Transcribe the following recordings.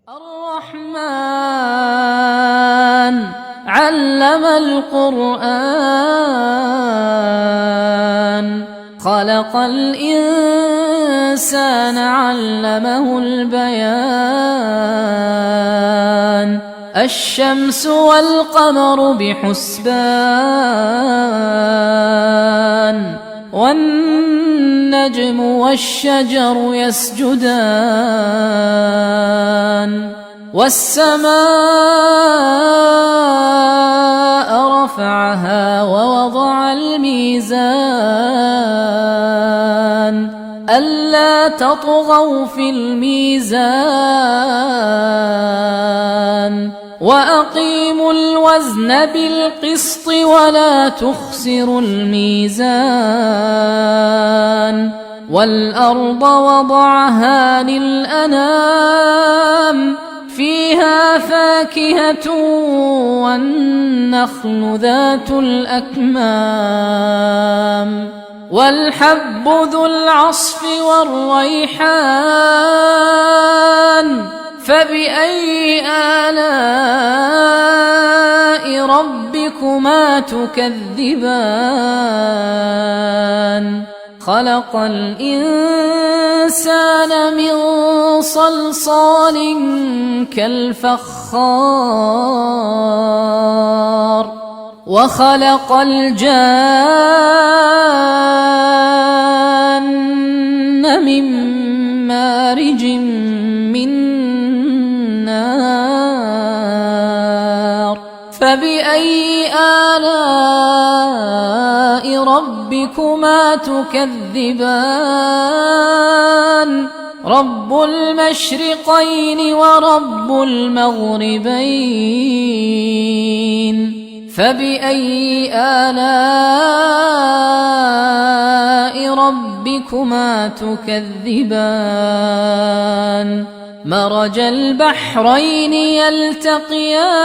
الرحمن علم القرآن خلق الإنسان علمه البيان الشمس والقمر بحسبان والنجم والشجر يسجدان والسماء رفعها ووضع الميزان ألا تطغوا في الميزان وأقيموا الوزن بالقسط ولا تخسروا الميزان والأرض وضعها للأنام فيها فاكهة والنخل ذات الأكمام والحب ذو العصف والريحان فبأي آلاء ربكما تكذبان خلق الإنسان من صلصال كالفخار وخلق الجان من مارج من نار فبأي آلاء ربكما تكذبان رب المشرقين ورب المغربين فبأي آلاء ربكما تكذبان مرج البحرين يلتقيان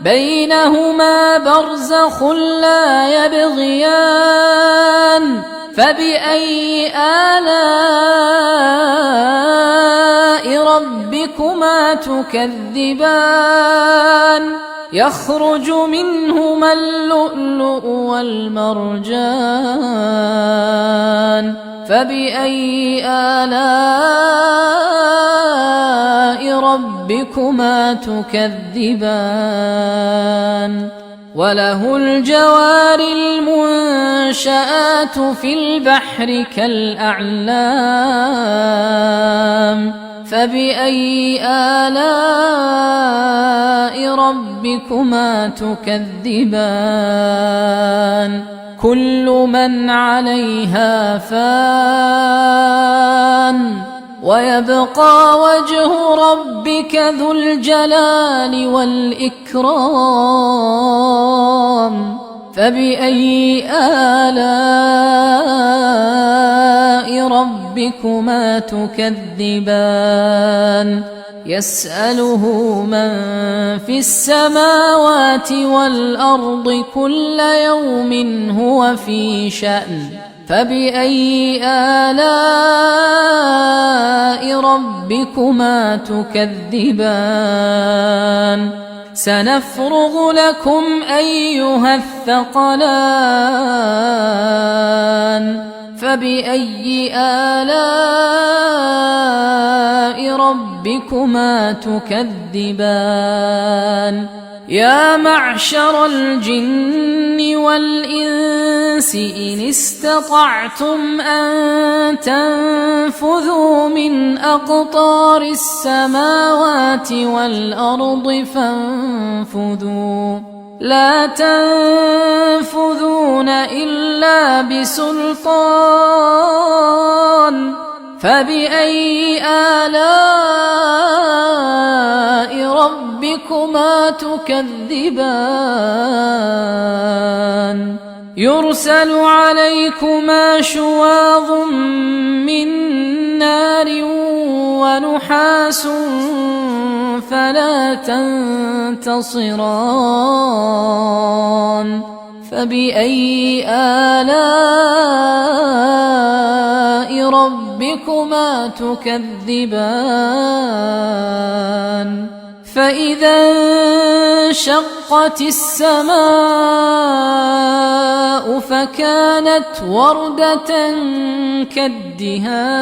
بينهما برزخ لا يبغيان فبأي آلاء ربكما تكذبان يخرج منهما اللؤلؤ والمرجان فبأي آلاء ربكما تكذبان وله الجوار المنشآت في البحر كالأعلام فبأي آلاء ربكما تكذبان كل من عليها فان ويبقى وجه ربك ذو الجلال والإكرام فبأي آلاء ربكما تكذبان يسأله من في السماوات والأرض كل يوم هو في شأن فبأي آلاء ربكما تكذبان سنفرغ لكم أيها الثقلان فبأي آلاء ربكما تكذبان يا معشر الجن والإنس إن استطعتم أن تنفذوا من أقطار السماوات والأرض فانفذوا لا تنفذون إلا بسلطان فبأي آلاء ربكما تكذبان يرسل عليكما شواظ من نار ونحاس فلا تنتصران فبأي آلاء ربكما تكذبان فإذا انشقت السماء فكانت وردة كالدهان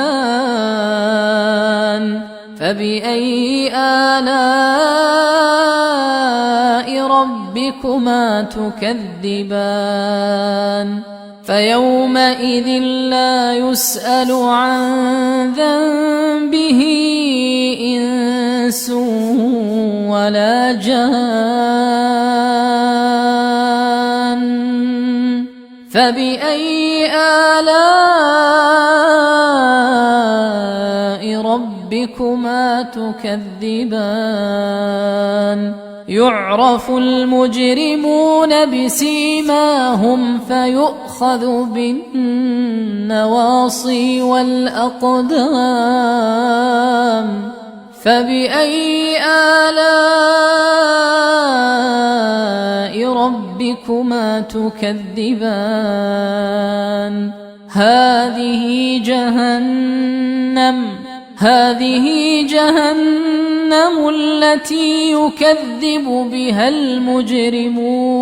فبأي آلاء ربكما تكذبان فيومئذ لا يسأل عن ذنبه إنس ولا جان فبأي آلاء ربكما تكذبان يعرف المجرمون بسيماهم فيؤخذ بالنواصي والأقدام فبأي آلاء ربكما تكذبان هذه جهنم التي يكذب بها المجرمون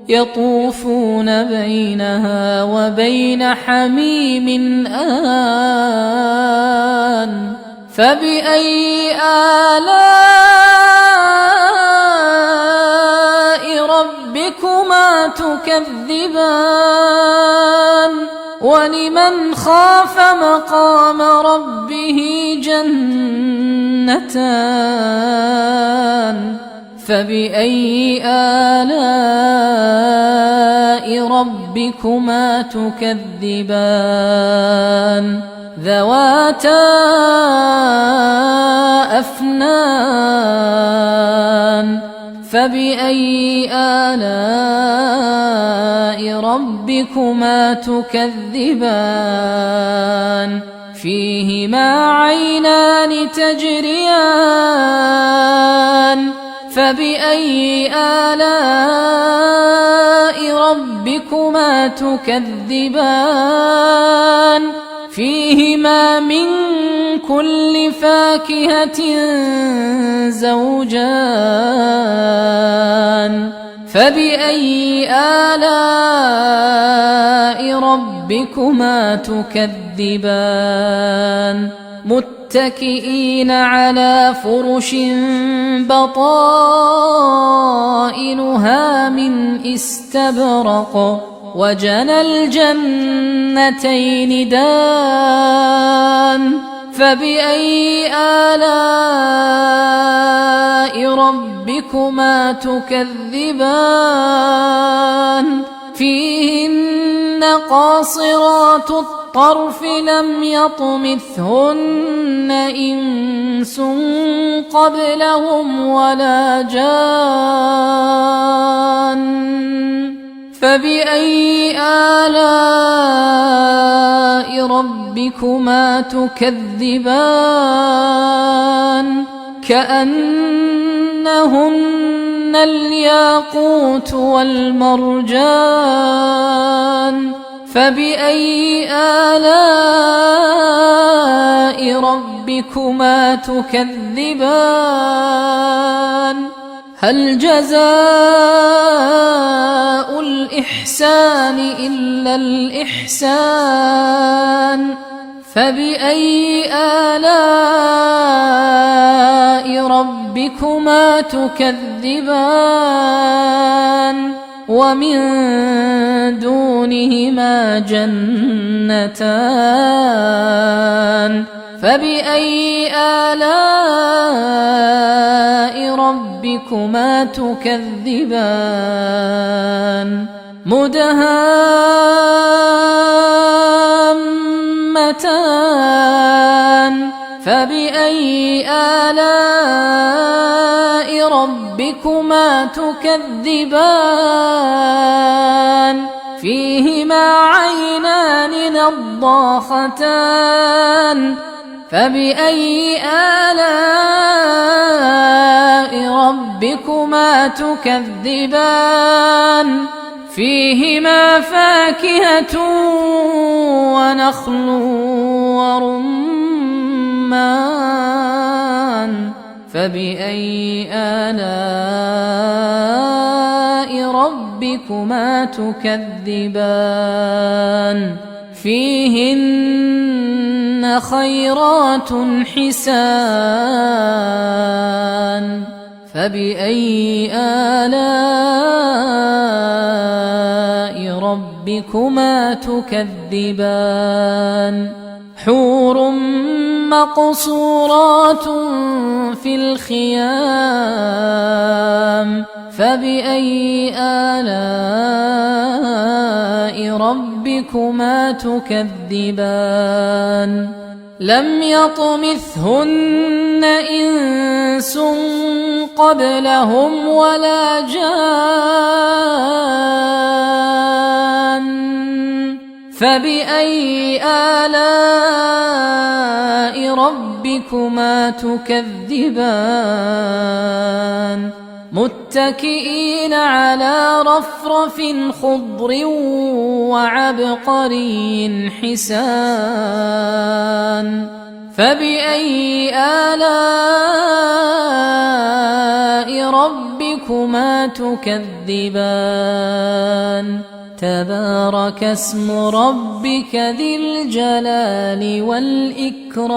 يطوفون بينها وبين حميم آن فبأي آلاء ربكما تكذبان ولمن خاف مقام ربه جنتان فبأي آلاء ربكما تكذبان ذواتا أفنان فبأي آلاء ربكما تكذبان فيهما عينان تجريان فبأي آلاء ربكما تكذبان فيهما من كل فاكهة زوجان فبأي آلاء ربكما تكذبان متكئين على فرش بطائنها من استبرق وجنى الجنتين دان فبأي آلاء ربكما تكذبان فيهن قاصرات الطرف لم يطمثهن إنس قبلهم ولا جان فبأي آلاء ربكما تكذبان كأنهن الياقوت والمرجان فبأي آلاء ربكما تكذبان هل جزاء الإحسان إلا الإحسان فبأي آلاء ربكما تكذبان ومن دونهما جنتان فبأي آلاء ربكما تكذبان مدهامتان فبأي آلاء ربكما تكذبان فيهما عينان نضاختان فبأي آلاء ربكما تكذبان فيهما فاكهة ونخل ورمان فبأي آلاء ربكما تكذبان فيهن خيرات حسان فبأي آلاء ربكما تكذبان حور مقصورات في الخيام فبأي آلاء ربكما تكذبان لم يطمثهن إنس قبلهم ولا جان فبأي آلاء ربكما تكذبان متكئين على رفرف خضر وعبقري حسان فبأي آلاء ربكما تكذبان تبارك اسم ربك ذي الجلال والإكرام.